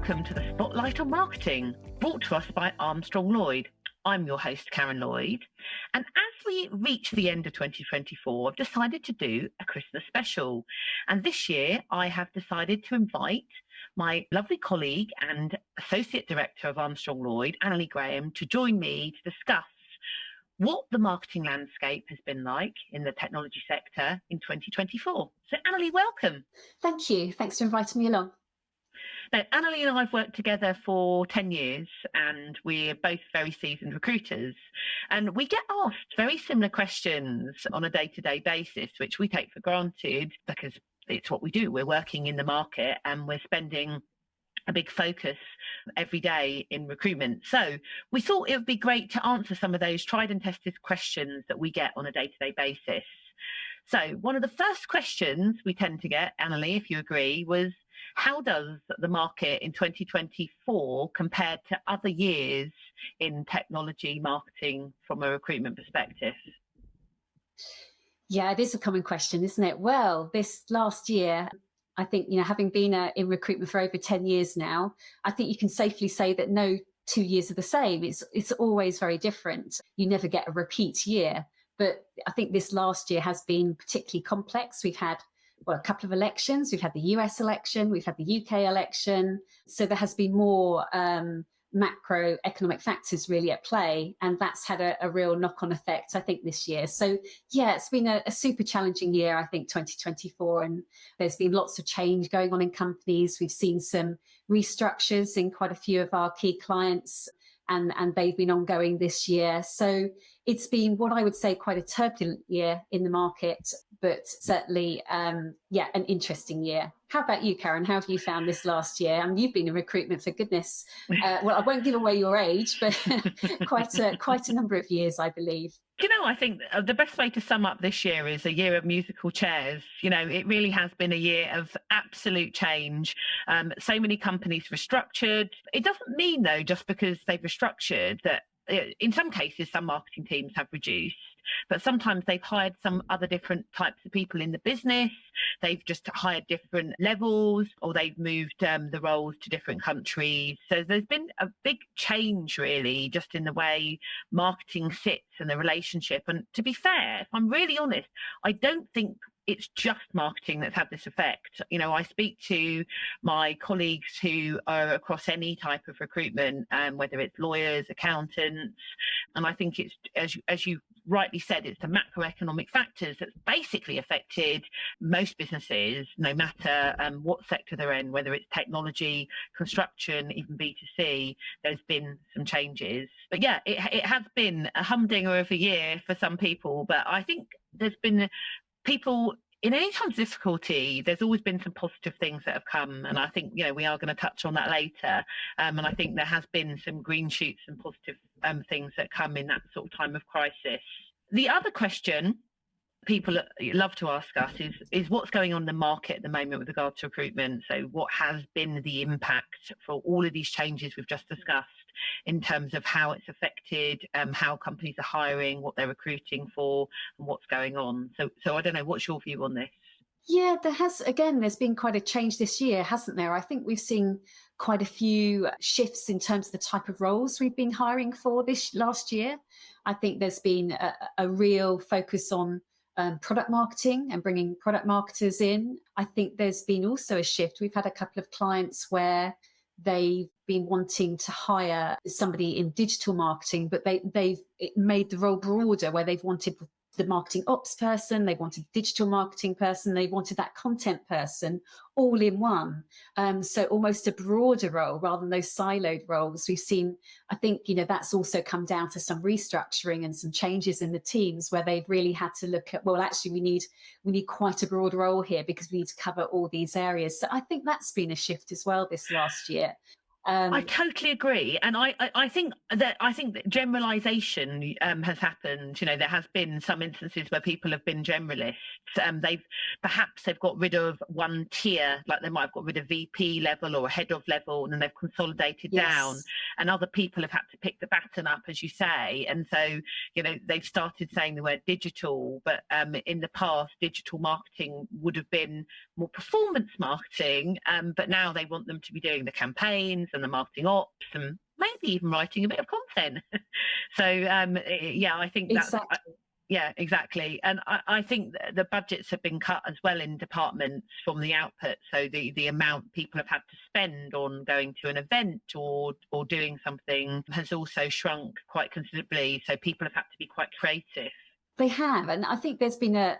welcome to the Spotlight on Marketing, brought to us by Armstrong Lloyd. I'm your host, Karen Lloyd, and as we reach the end of 2024, I've decided to do a Christmas special. And this year, I have decided to invite my lovely colleague and Associate Director of Armstrong Lloyd, Annalie Graham, to join me to discuss what the marketing landscape has been like in the technology sector in 2024. So, Annalie, welcome. Thank you. Thanks for inviting me along. Now, Annalie and I have worked together for 10 years and we're both very seasoned recruiters. And we get asked very similar questions on a day-to-day basis, which we take for granted because it's what we do. We're working in the market and we're spending a big focus every day in recruitment. So we thought it would be great to answer some of those tried and tested questions that we get on a day-to-day basis. So one of the first questions we tend to get, Annalie, if you agree, was how does the market in 2024 compare to other years in technology marketing from a recruitment perspective? Yeah, it is a common question, isn't it? Well, this last year, I think, having been in recruitment for over 10 years now, I think you can safely say that no 2 years are the same. It's always very different. You never get a repeat year. But I think this last year has been particularly complex. We've had a couple of elections. We've had the US election, we've had the UK election. So there has been more macroeconomic factors really at play. And that's had a real knock-on effect, I think, this year. So yeah, it's been a super challenging year, I think, 2024. And there's been lots of change going on in companies. We've seen some restructures in quite a few of our key clients. And they've been ongoing this year. So it's been what I would say quite a turbulent year in the market, but certainly, an interesting year. How about you, Karen? How have you found this last year? I mean, you've been in recruitment for goodness. Well, I won't give away your age, but quite a number of years, I believe. I think the best way to sum up this year is a year of musical chairs. It really has been a year of absolute change. So many companies restructured. It doesn't mean, though, just because they've restructured that in some cases, some marketing teams have reduced, but sometimes they've hired some other different types of people in the business. They've just hired different levels, or they've moved the roles to different countries. So there's been a big change, really, just in the way marketing sits and the relationship. And to be fair, if I'm really honest, I don't think it's just marketing that's had this effect. I speak to my colleagues who are across any type of recruitment, whether it's lawyers, accountants, and I think it's, as you rightly said, it's the macroeconomic factors that's basically affected most businesses, no matter what sector they're in, whether it's technology, construction, even B2C, there's been some changes. But yeah, it has been a humdinger of a year for some people, but I think there's been people in any time of difficulty, there's always been some positive things that have come. And I think, we are going to touch on that later. And I think there has been some green shoots and positive things that come in that sort of time of crisis. The other question people love to ask us is what's going on in the market at the moment with regard to recruitment. So what has been the impact for all of these changes we've just discussed in terms of how it's affected, how companies are hiring, what they're recruiting for, and what's going on. So I don't know, what's your view on this? Yeah, there's been quite a change this year, hasn't there? I think we've seen quite a few shifts in terms of the type of roles we've been hiring for this last year. I think there's been a real focus on product marketing and bringing product marketers in. I think there's been also a shift. We've had a couple of clients where they've been wanting to hire somebody in digital marketing, but they've made the role broader, where they've wanted the marketing ops person, they wanted the digital marketing person, they wanted that content person all in one. So almost a broader role rather than those siloed roles. We've seen, I think, that's also come down to some restructuring and some changes in the teams where they've really had to look at, well, actually, we need quite a broad role here because we need to cover all these areas. So I think that's been a shift as well this last year. I totally agree, and I think that generalisation has happened. You know, there has been some instances where people have been generalists. They've got rid of one tier, like they might have got rid of VP level or head of level, and then they've consolidated down. Yes. And other people have had to pick the baton up, as you say. And so, you know, they've started saying the word digital, but in the past, digital marketing would have been more performance marketing, but now they want them to be doing the campaigns and the marketing ops and maybe even writing a bit of content. So yeah, I think that's Exactly. yeah, exactly. And I think the budgets have been cut as well in departments from the output. So the amount people have had to spend on going to an event or doing something has also shrunk quite considerably. So people have had to be quite creative. They have, and I think there's been a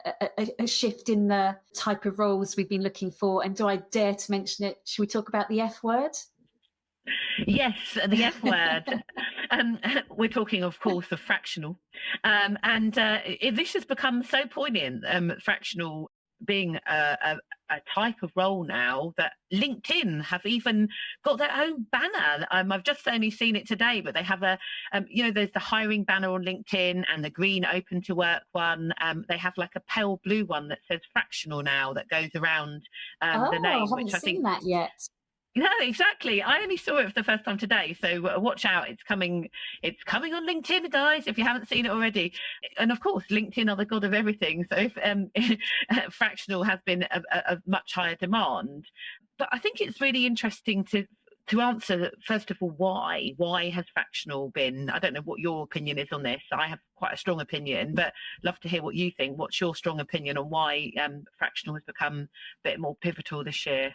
shift in the type of roles we've been looking for. And do I dare to mention it? Should we talk about the F word? Yes, the F word. We're talking, of course, of fractional. This has become so poignant, fractional being a type of role now that LinkedIn have even got their own banner. I've just only seen it today, but they have there's the hiring banner on LinkedIn and the green open to work one. They have like a pale blue one that says fractional now that goes around the name, I haven't seen that yet. No, exactly. I only saw it for the first time today, so watch out. It's coming on LinkedIn, guys, if you haven't seen it already. And of course, LinkedIn are the god of everything. So if fractional has been a much higher demand. But I think it's really interesting to answer, first of all, why has fractional been, I don't know what your opinion is on this. I have quite a strong opinion, but love to hear what you think. What's your strong opinion on why fractional has become a bit more pivotal this year?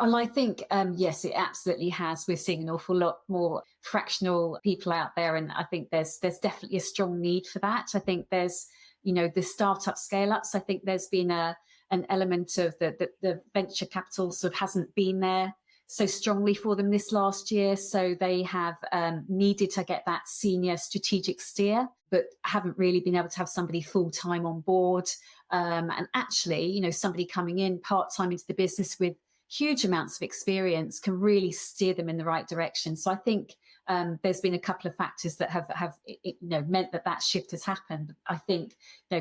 And I think, yes, it absolutely has. We're seeing an awful lot more fractional people out there. And I think there's definitely a strong need for that. I think there's, the startup scale ups. I think there's been an element of the venture capital sort of hasn't been there so strongly for them this last year. So they have needed to get that senior strategic steer, but haven't really been able to have somebody full time on board. And actually, somebody coming in part time into the business with huge amounts of experience can really steer them in the right direction. So I think there's been a couple of factors that have meant that shift has happened. I think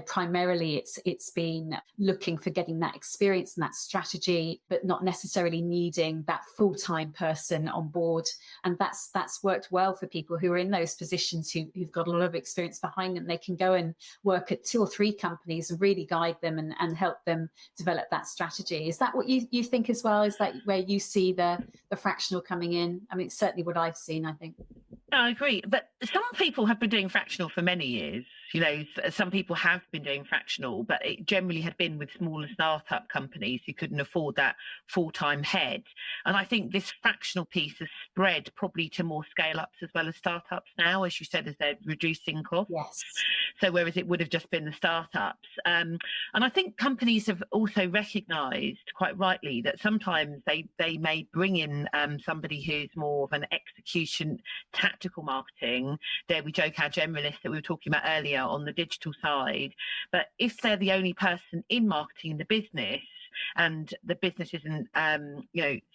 primarily it's been looking for getting that experience and that strategy, but not necessarily needing that full-time person on board. And that's worked well for people who are in those positions who've got a lot of experience behind them. They can go and work at 2 or 3 companies and really guide them and help them develop that strategy. Is that what you think as well? Is that where you see the fractional coming in? I mean, it's certainly what I've seen, I think. I agree, but some people have been doing fractional for many years. Some people have been doing fractional, but it generally had been with smaller startup companies who couldn't afford that full-time head. And I think this fractional piece has spread probably to more scale-ups as well as startups now, as you said, as they're reducing costs. Yes. So whereas it would have just been the startups. And I think companies have also recognised quite rightly that sometimes they may bring in somebody who's more of an execution tactical marketing. There we joke our generalists that we were talking about earlier on the digital side. But if they're the only person in marketing in the business and the business isn't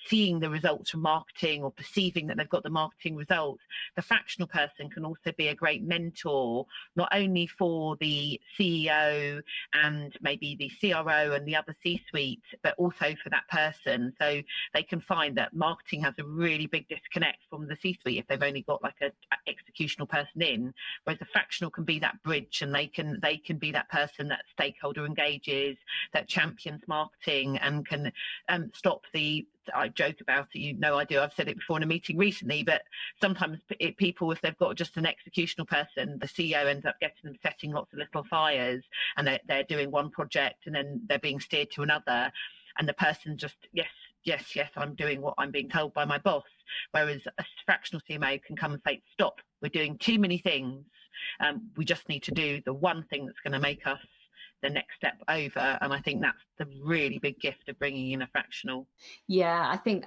seeing the results from marketing or perceiving that they've got the marketing results, the fractional person can also be a great mentor, not only for the CEO and maybe the CRO and the other C-suite, but also for that person. So they can find that marketing has a really big disconnect from the C-suite if they've only got like a executional person in, whereas the fractional can be that bridge, and they can be that person that stakeholder engages, that champions marketing, and can stop I joke about it, I do, I've said it before in a meeting recently, but sometimes people, if they've got just an executional person, the CEO ends up getting them setting lots of little fires, and they're doing one project and then they're being steered to another, and the person just, yes, I'm doing what I'm being told by my boss. Whereas a fractional CMO can come and say, stop, we're doing too many things. We just need to do the one thing that's going to make us the next step over. And I think that's the really big gift of bringing in a fractional. Yeah, I think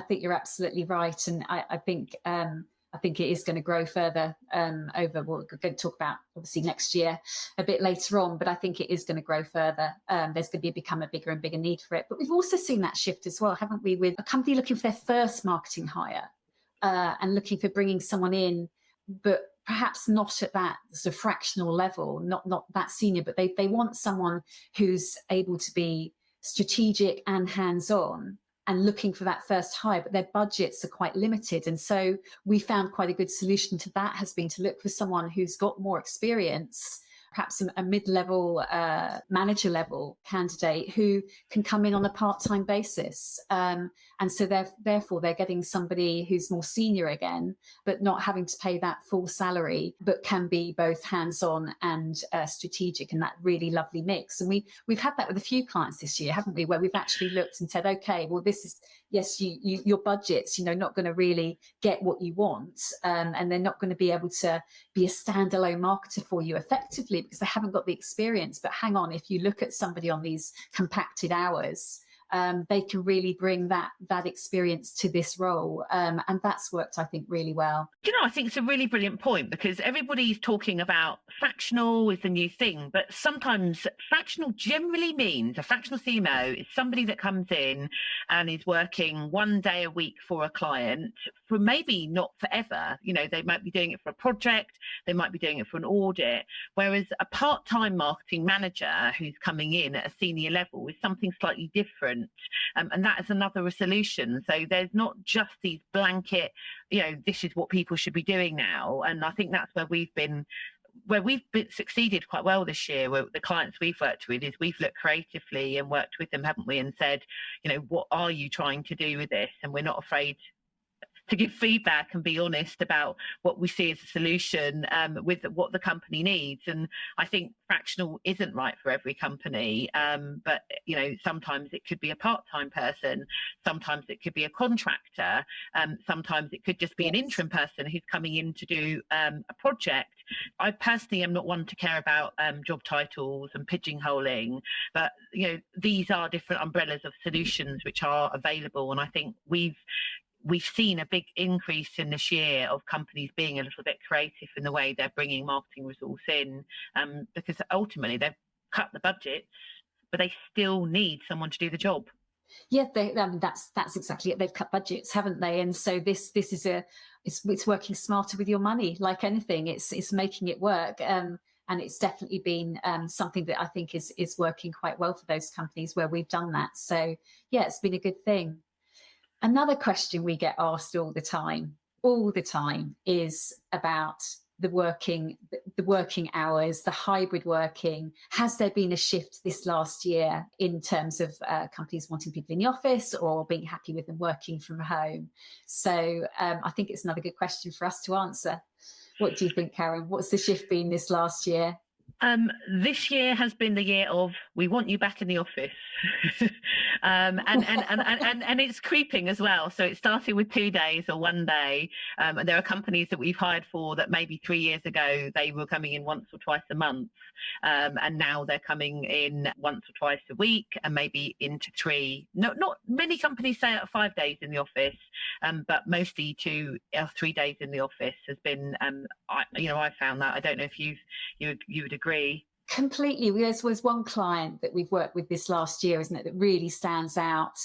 you're absolutely right, and I think it is going to grow further over. We're going to talk about obviously next year a bit later on, but I think it is going to grow further. There's going to become a bigger and bigger need for it. But we've also seen that shift as well, haven't we, with a company looking for their first marketing hire. and looking for bringing someone in, but perhaps not at that sort of fractional level, not that senior, but they want someone who's able to be strategic and hands-on and looking for that first hire, but their budgets are quite limited. And so we found quite a good solution to that has been to look for someone who's got more experience, perhaps a mid-level manager level candidate who can come in on a part-time basis. And so therefore they're getting somebody who's more senior again, but not having to pay that full salary, but can be both hands-on and strategic, and that really lovely mix. And we've had that with a few clients this year, haven't we, where we've actually looked and said, okay, well, this is, yes, your budget's, not going to really get what you want, and they're not going to be able to be a standalone marketer for you effectively because they haven't got the experience. But hang on, if you look at somebody on these compacted hours, they can really bring that experience to this role. And that's worked, I think, really well. I think it's a really brilliant point, because everybody's talking about fractional is the new thing, but sometimes fractional generally means a fractional CMO is somebody that comes in and is working 1 day a week for a client for maybe not forever. They might be doing it for a project, they might be doing it for an audit, whereas a part-time marketing manager who's coming in at a senior level is something slightly different. And that is another solution. So there's not just these blanket, this is what people should be doing now. And I think that's where we've succeeded quite well this year. Where the clients we've worked with is we've looked creatively and worked with them, haven't we, and said, what are you trying to do with this? And we're not afraid to give feedback and be honest about what we see as a solution with what the company needs. And I think fractional isn't right for every company, but sometimes it could be a part-time person, sometimes it could be a contractor, sometimes it could just be an interim person who's coming in to do a project. I personally am not one to care about job titles and pigeonholing, but these are different umbrellas of solutions which are available. And I think we've seen a big increase in this year of companies being a little bit creative in the way they're bringing marketing resource in, because ultimately they've cut the budgets, but they still need someone to do the job. Yeah, that's exactly it. They've cut budgets, haven't they? And so this is it's working smarter with your money, like anything. It's making it work. And it's definitely been something that I think is working quite well for those companies where we've done that. So yeah, it's been a good thing. Another question we get asked all the time is about the working hours, the hybrid working. Has there been a shift this last year in terms of companies wanting people in the office or being happy with them working from home? So I think it's another good question for us to answer. What do you think, Karen? What's the shift been this last year? This year has been the year of we want you back in the office, and it's creeping as well. So it started with 2 days or 1 day, and there are companies that we've hired for that maybe 3 years ago they were coming in once or twice a month, and now they're coming in once or twice a week, and maybe into 3. Not many companies say 5 days in the office, but mostly 2 or 3 days in the office has been. I found that. I don't know if you would agree. Completely. There was one client that we've worked with this last year, isn't it, that really stands out.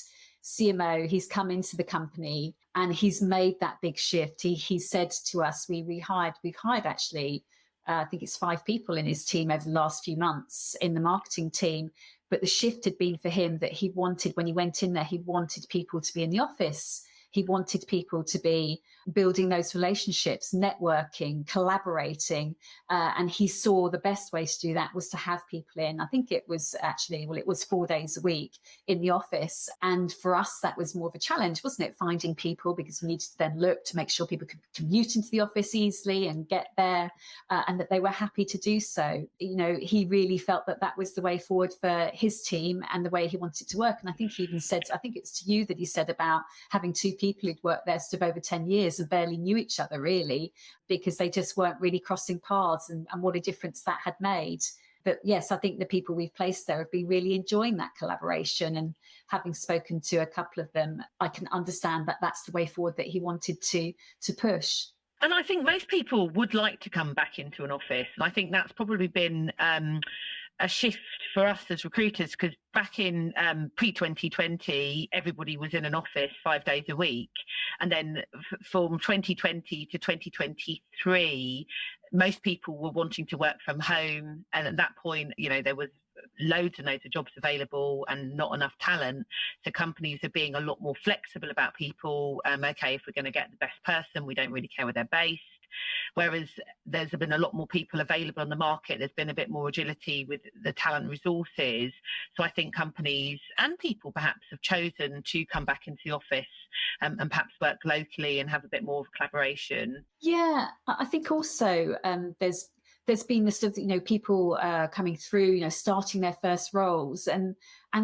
CMO, he's come into the company and he's made that big shift. He said to us, we've hired actually, I think it's 5 people in his team over the last few months in the marketing team. But the shift had been for him that he wanted, when he went in there, he wanted people to be in the office. He wanted people to be building those relationships, networking, collaborating. And he saw the best way to do that was to have people in. I think it was 4 days a week in the office. And for us, that was more of a challenge, wasn't it? Finding people, because we needed to then look to make sure people could commute into the office easily and get there, and that they were happy to do so. He really felt that was the way forward for his team and the way he wanted it to work. And I think he even said, I think it's to you that he said about having 2 people who'd worked there sort of over 10 years and barely knew each other really, because they just weren't really crossing paths, and what a difference that had made. But yes, I think the people we've placed there have been really enjoying that collaboration, and having spoken to a couple of them, I can understand that that's the way forward that he wanted to push. And I think most people would like to come back into an office. And I think that's probably been a shift for us as recruiters, because back in pre-2020, everybody was in an office 5 days a week. And then from 2020 to 2023, most people were wanting to work from home. And at that point, there was loads and loads of jobs available and not enough talent. So companies are being a lot more flexible about people. Okay, if we're going to get the best person, we don't really care where they're based. Whereas there's been a lot more people available on the market. There's been a bit more agility with the talent resources. So I think companies and people perhaps have chosen to come back into the office and perhaps work locally and have a bit more of collaboration. Yeah, I think also there's been this sort of, people coming through, starting their first roles, and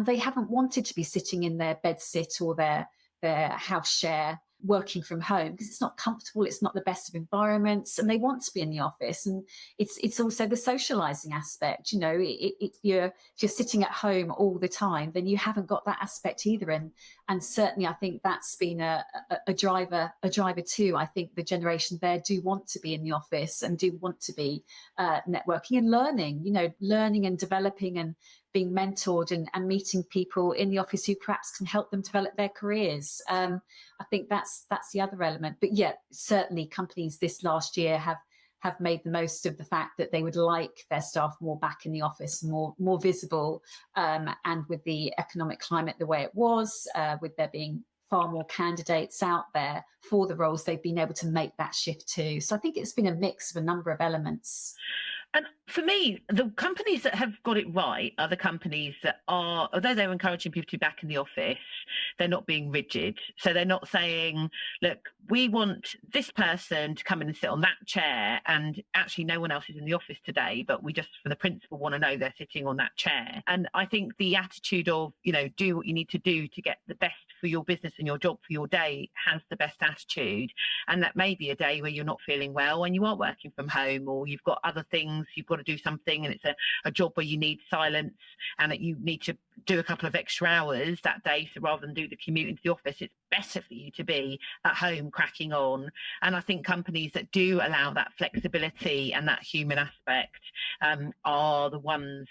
they haven't wanted to be sitting in their bed sit or their house share working from home, because it's not comfortable, it's not the best of environments, and they want to be in the office. And it's also the socializing aspect. If you're sitting at home all the time, then you haven't got that aspect either. And certainly I think that's been a driver too. I think the generation there do want to be in the office and do want to be networking and learning and developing and being mentored and meeting people in the office who perhaps can help them develop their careers. I think that's the other element. But yeah, certainly companies this last year have made the most of the fact that they would like their staff more back in the office, more visible. And with the economic climate the way it was, with there being far more candidates out there for the roles, they've been able to make that shift too. So I think it's been a mix of a number of elements. And for me, the companies that have got it right are the companies that are, although they're encouraging people to be back in the office, they're not being rigid. So they're not saying, look, we want this person to come in and sit on that chair, and actually no one else is in the office today, but we just, from the principal, want to know they're sitting on that chair. And I think the attitude of, do what you need to do to get the best for your business and your job for your day has the best attitude. And that may be a day where you're not feeling well and you are working from home, or you've got other things, you've got to do something, and it's a job where you need silence and that you need to do a couple of extra hours that day. So rather than do the commute into the office, it's better for you to be at home cracking on. And I think companies that do allow that flexibility and that human aspect are the ones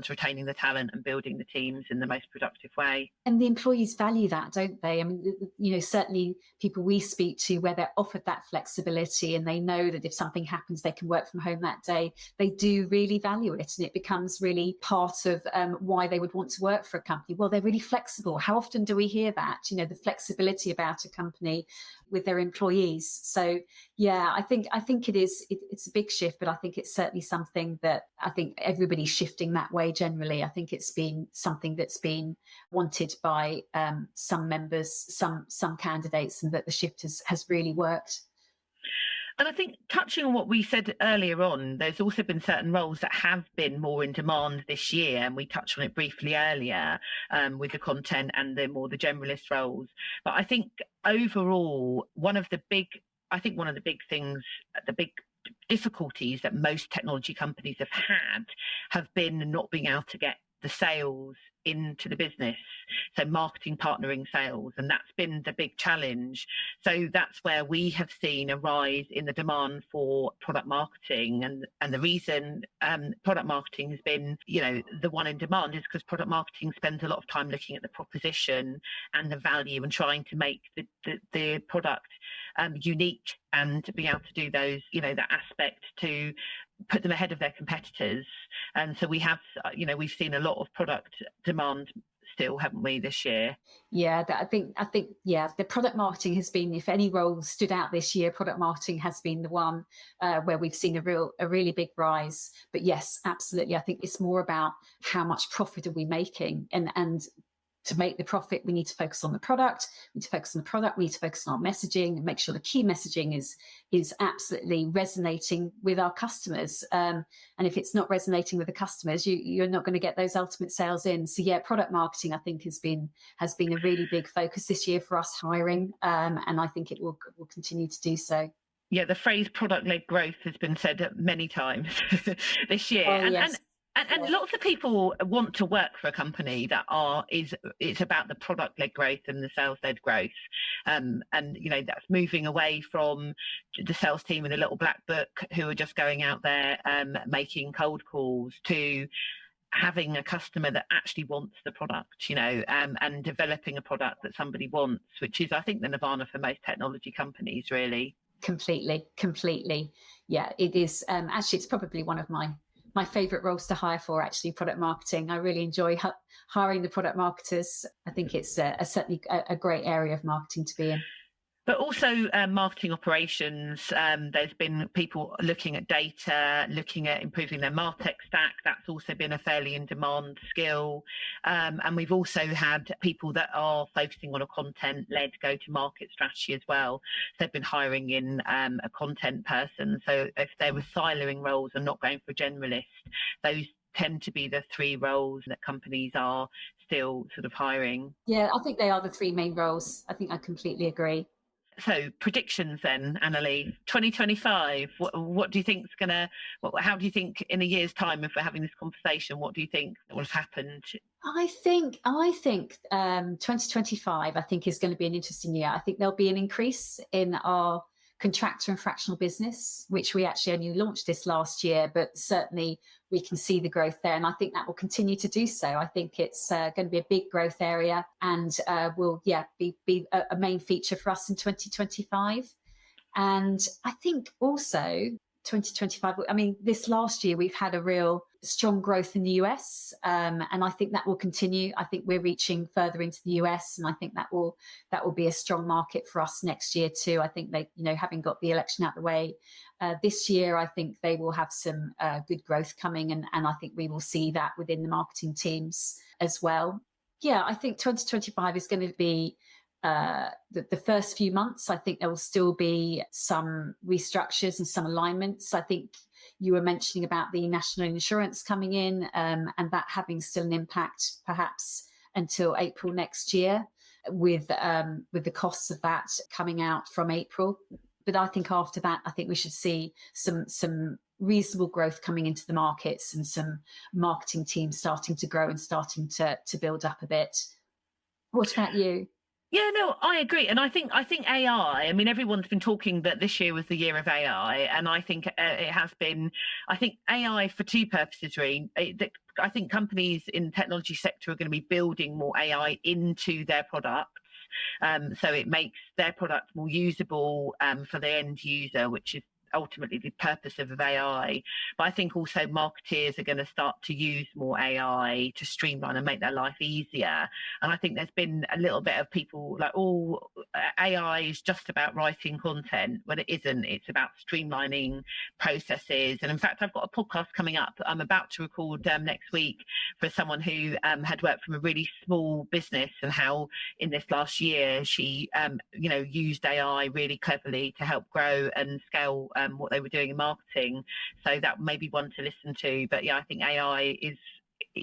retaining the talent and building the teams in the most productive way. And the employees value that, don't they? I mean, certainly people we speak to where they're offered that flexibility and they know that if something happens, they can work from home that day, they do really value it. And it becomes really part of why they would want to work for a company. Well, they're really flexible. How often do we hear that? The flexibility about a company with their employees. So yeah, I think it's a big shift, but I think it's certainly something that I think everybody's shifting that way generally. I think it's been something that's been wanted by some members, some candidates, and that the shift has really worked. And I think, touching on what we said earlier on, there's also been certain roles that have been more in demand this year, and we touched on it briefly earlier with the content and the generalist roles. But I think overall, one of the big things, the big difficulties that most technology companies have been not being able to get the sales into the business, so marketing, partnering, sales, and that's been the big challenge. So that's where we have seen a rise in the demand for product marketing, and the reason product marketing has been the one in demand is because product marketing spends a lot of time looking at the proposition and the value and trying to make the product unique, and to be able to do those that aspect to put them ahead of their competitors. And so we have we've seen a lot of product demand still, haven't we, this year? Yeah, I think yeah, the product marketing has been, if any role stood out this year, product marketing has been the one where we've seen a really big rise. But yes, absolutely, I think it's more about how much profit are we making, and to make the profit, we need to focus on the product. We need to focus on the product. We need to focus on our messaging and make sure the key messaging is absolutely resonating with our customers. And if it's not resonating with the customers, you're not going to get those ultimate sales in. So yeah, product marketing, I think, has been a really big focus this year for us hiring, and I think it will continue to do so. Yeah, the phrase product-led growth has been said many times this year. Oh, yes. And lots of people want to work for a company that it's about the product-led growth and the sales-led growth, and that's moving away from the sales team in a little black book who are just going out there making cold calls to having a customer that actually wants the product, and developing a product that somebody wants, which is, I think, the nirvana for most technology companies, really. Completely. Yeah, it is. Actually, it's probably one of my favorite roles to hire for, actually, product marketing. I really enjoy hiring the product marketers. I think it's certainly a great area of marketing to be in. But also marketing operations. There's been people looking at data, looking at improving their MarTech stack. That's also been a fairly in-demand skill. And we've also had people that are focusing on a content-led go-to-market strategy as well. So they've been hiring in a content person. So if there were siloing roles and not going for a generalist, those tend to be the three roles that companies are still sort of hiring. Yeah, I think they are the three main roles. I think I completely agree. So predictions then, Annalie, 2025, what do you think is how do you think in a year's time, if we're having this conversation, what do you think will have happened? I think 2025, I think, is going to be an interesting year. I think there'll be an increase in our contractor and fractional business, which we actually only launched this last year, but certainly we can see the growth there. And I think that will continue to do so. I think it's going to be a big growth area and will be a main feature for us in 2025. And I think also 2025, I mean, this last year we've had a real strong growth in the US, and I think that will continue. I think we're reaching further into the US, and I think that will be a strong market for us next year too. I think they, having got the election out of the way this year, I think they will have some good growth coming, and I think we will see that within the marketing teams as well. Yeah, I think 2025 is going to be the first few months. I think there will still be some restructures and some alignments. I think you were mentioning about the national insurance coming in, and that having still an impact perhaps until April next year, with the costs of that coming out from April. But I think after that, I think we should see some reasonable growth coming into the markets and some marketing teams starting to grow and starting to build up a bit. What about you? Yeah, no, I agree. And I think AI, I mean, everyone's been talking that this year was the year of AI. And I think it has been, I think AI for two purposes, really. I think companies in the technology sector are going to be building more AI into their products. So it makes their product more usable for the end user, which is ultimately the purpose of AI. But I think also marketeers are going to start to use more AI to streamline and make their life easier. And I think there's been a little bit of people like, AI is just about writing content, when it isn't. It's about streamlining processes. And in fact, I've got a podcast coming up I'm about to record next week for someone who had worked from a really small business, and how in this last year she used AI really cleverly to help grow and scale what they were doing in marketing. So that may be one to listen to. But yeah, I think AI is,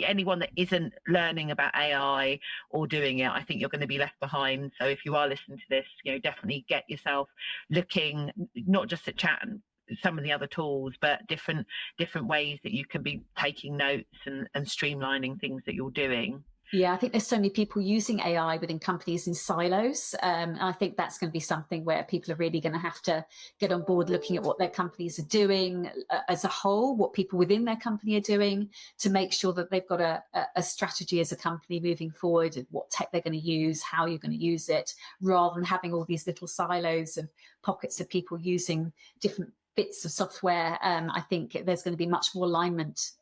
anyone that isn't learning about AI or doing it, I think you're going to be left behind. So if you are listening to this, definitely get yourself looking, not just at chat and some of the other tools, but different ways that you can be taking notes and streamlining things that you're doing. Yeah, I think there's so many people using AI within companies in silos. I think that's going to be something where people are really going to have to get on board, looking at what their companies are doing as a whole, what people within their company are doing, to make sure that they've got a strategy as a company moving forward, and what tech they're going to use, how you're going to use it, rather than having all these little silos of pockets of people using different bits of software. I think there's going to be much more alignment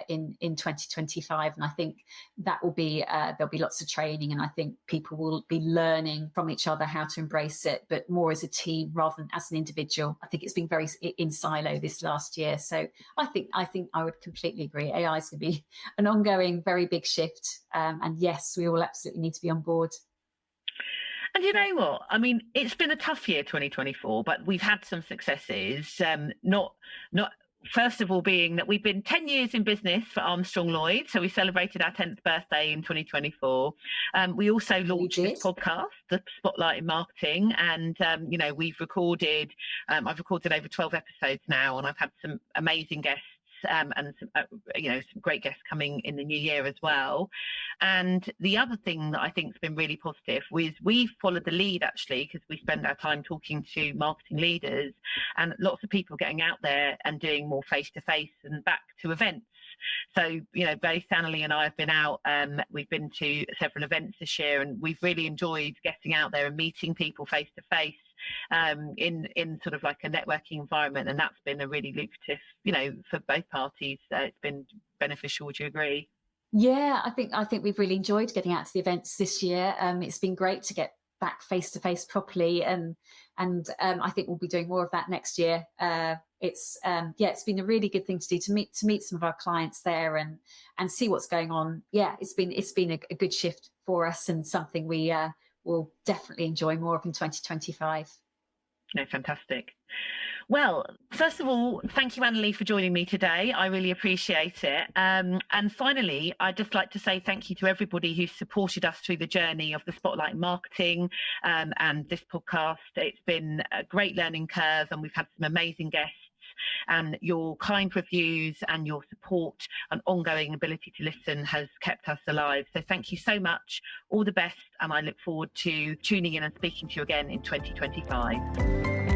in 2025, and I think that will be there'll be lots of training, and I think people will be learning from each other how to embrace it, but more as a team rather than as an individual. I think it's been very in silo this last year, so I think I would completely agree. AI is going to be an ongoing, very big shift, and yes, we all absolutely need to be on board. And you know what? I mean, it's been a tough year, 2024, but we've had some successes. Not first of all being that we've been 10 years in business for Armstrong Lloyd. So we celebrated our 10th birthday in 2024. We also launched this podcast, The Spotlight in Marketing. And, we've recorded, I've recorded over 12 episodes now, and I've had some amazing guests. And some great guests coming in the new year as well. And the other thing that I think has been really positive was we've followed the lead, actually, because we spend our time talking to marketing leaders, and lots of people getting out there and doing more face-to-face and back to events. So, both Annalie and I have been out. We've been to several events this year, and we've really enjoyed getting out there and meeting people face to face in sort of like a networking environment. And that's been a really lucrative, for both parties. It's been beneficial. Would you agree? Yeah, I think we've really enjoyed getting out to the events this year. It's been great to get back face to face properly, and I think we'll be doing more of that next year. It's been a really good thing to do, to meet some of our clients there and see what's going on. Yeah, it's been a good shift for us, and something we will definitely enjoy more of in 2025. No, fantastic. Well, first of all, thank you, Annalie, for joining me today. I really appreciate it. And finally, I'd just like to say thank you to everybody who's supported us through the journey of the Spotlight Marketing and this podcast. It's been a great learning curve, and we've had some amazing guests. And your kind reviews and your support and ongoing ability to listen has kept us alive. So thank you so much. All the best. And I look forward to tuning in and speaking to you again in 2025.